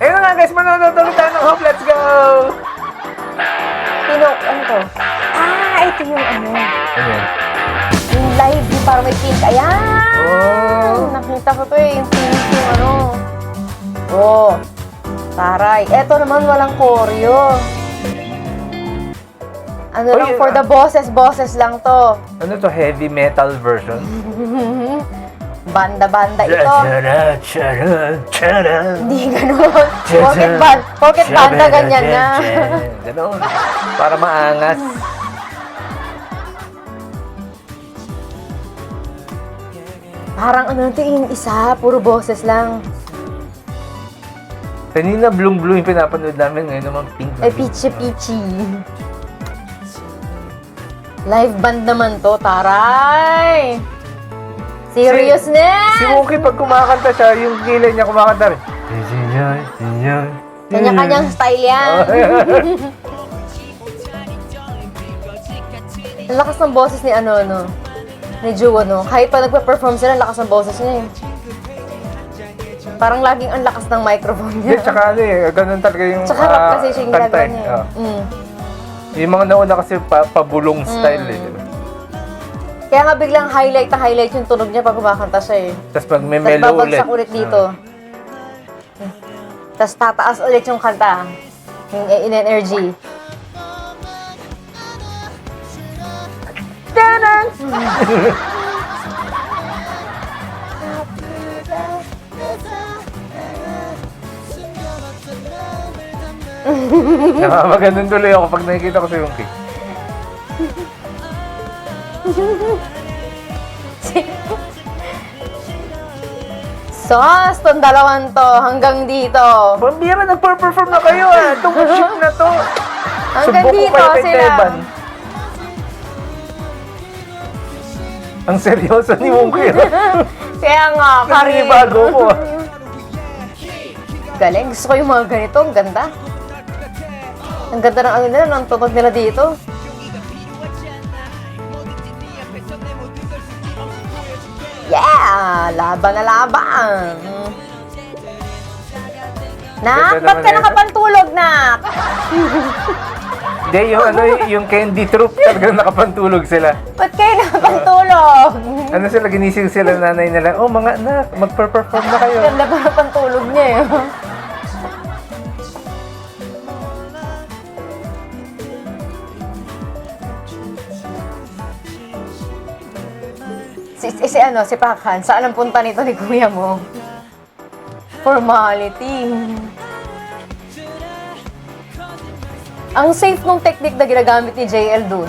Ayun na nga guys, manonood ulit tayo ng Hope. Let's go! Ano to? Ito yung ano. Ayan. Yung live, yung parang may pink. Ayan! Oh! Nakita ko to yung pink yung ano. Oh. Taray. Eto naman walang choreo. Ano Oh, lang, yun, for the bosses lang to. Ano to? Heavy metal version? Banda-banda ito. Chara, chara, chara. Hindi ganun. Porket banda ganyan na. Ganun. Para maangas. Parang ano ito yung isa, puro boses lang. Kanina blue yung pinapanood namin. Ngayon naman pink. Ay, pichi-pichi. Live band naman to, taray! Seriousness! Si Wonky pag kumakanta siya, yung kilay niya kumakanta rin. Kanya-kanyang style yan. Ang lakas ng boses ni ni Ju, Kahit pa nagpa-perform sila, ang lakas ng boses niya eh. Parang laging ang lakas ng microphone niya. Tsaka ganun talaga yung Tsaka rap kasi siya yung kanta ginagawa eh. niya. Yung mga nauna kasi pabulong style eh. Diba? Kaya nga biglang highlight yung tunog niya pag kumakanta siya eh. Tapos pag may Tapos mellow babagsak ulit dito. Tapos tataas ulit yung kanta. Yung energy. Tanan! Nakakaganon tuloy ako pag nakikita ko si Wonky. Sos, tong dalawan to, hanggang dito. Pambira, nag-perform na kayo ah. Itong ship na to. Hanggang Subuko dito kayo kay sila. Teban. Ang seryoso ni Wonky. Kaya nga, Naninibago ko ah. Galing, gusto ko yung mga ganito, ang ganda. Ang ganda ng ano nila, ng tunog nila dito. Yeah! Laban na laban! Nak, ba't ka nakapantulog, Nak? Hindi, yung Candy Troop, talagang nakapantulog sila. Ba't kayo nakapantulog? Ano sila, ginising sila nanay nila, oh mga anak, mag-perform na kayo. Ganda pa ng pantulog niya eh. Si Pakhan, saan ang punta nito ni kuya mo? Formality. Ang safe nung technique na ginagamit ni JL dun.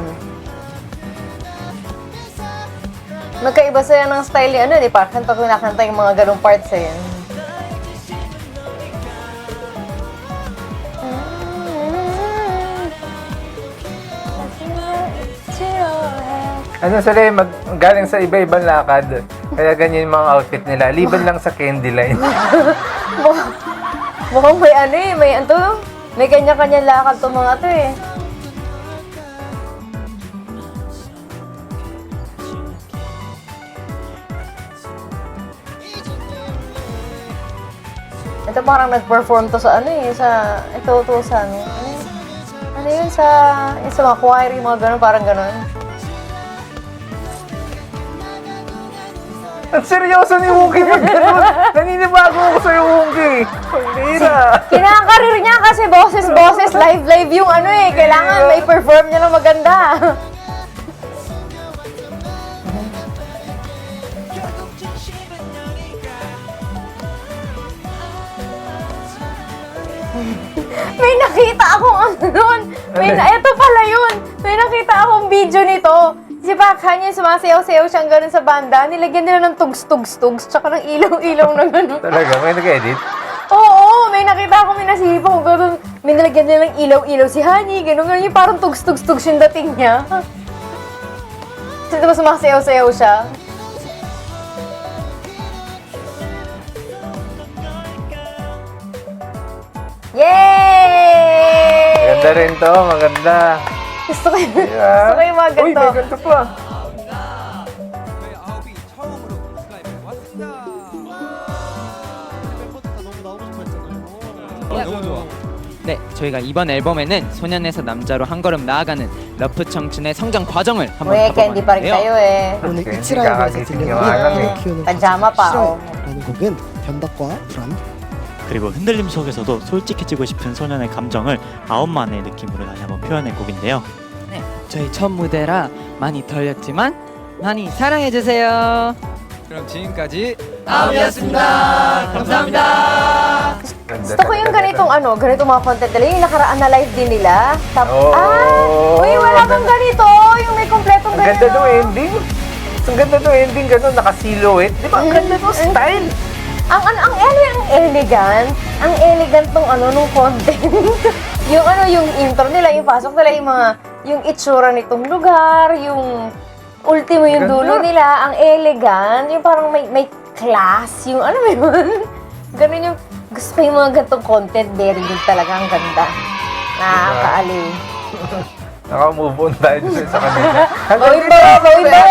Magkaiba sila ng style ni Pakhan pag kinakanta yung mga ganong parts eh. Ano sila, galing sa iba-ibang lakad. Kaya ganyan yung mga outfit nila. Liban lang sa candy line. Mukhang may kanya-kanya lakad to mga to eh. Ito parang nag-perform to sa sa mga choir, yung mga ganun, parang ganun. Ang seryoso ni Wonky pag gano'n. Naninibago ako sa'yo, Wonky. Pambira. Kinakarir niya kasi boses, live yung kailangan may perform niya ng maganda. May nakita akong ito pala yun. May nakita akong video nito. Si Pakhan yung sumasayaw-sayaw siyang gano'n sa banda. Nilagyan nila ng tugs-tugs-tugs tsaka ng ilaw-ilaw na gano'n. Talaga? May nag-edit? Oo, may nakita ako, may nasipa ko gano'n. May nilagyan nila ng ilaw-ilaw si Honey, gano'n. Yung parang tugs-tugs-tugs yung dating niya. Kasi diba sumasayaw-sayaw siya? Yay! Ganda rin to, maganda. Gusto ko Yeah. gusto ko yung mga Uy, ganito. may ganito pa. 너무 좋아. 네, 저희가 이번 앨범에는 소년에서 남자로 한 걸음 나아가는 러프 청춘의 성장 과정을 한번 Uy, candy pa rin kayo 가봐봤는데요. eh. 오늘 Okay, 끝이라고 해서 hindi 들려드린 kakagising 키우는 Pajama pa, oh. 라는 곡은 변덕과 불안 그리고 흔들림 속에서도 솔직해지고 싶은 소년의 감정을 아홉만의 느낌으로 다시 한번 표현한 곡인데요. 네, 저희 첫 무대라 많이 떨렸지만 많이 사랑해주세요. 그럼 지금까지 아홉이었습니다. 감사합니다. Gusto ko yung ganitong ganitong mga content nila. Yung nakaraan na live din nila. Oh. Uy, wala bang ganito? Yung may kompletong Ang ganda ganito. ng ending. Ang ganda ng ending, gano'n, naka-silhouette. Di ba? Ang ganda ng style. Ang elegant. Ang elegant nung content. yung intro nila, yung pasok nila, yung itsura nitong lugar, yung ultimo yung Ganda. dulo nila, ang elegant, yung parang may class, yung ano yun. Ganun yung, gusto ko yung mga gantong content, very good talaga, ang ganda. Nakakaaliw. Naka-move on tayo dun sa kanila. Bawin ba?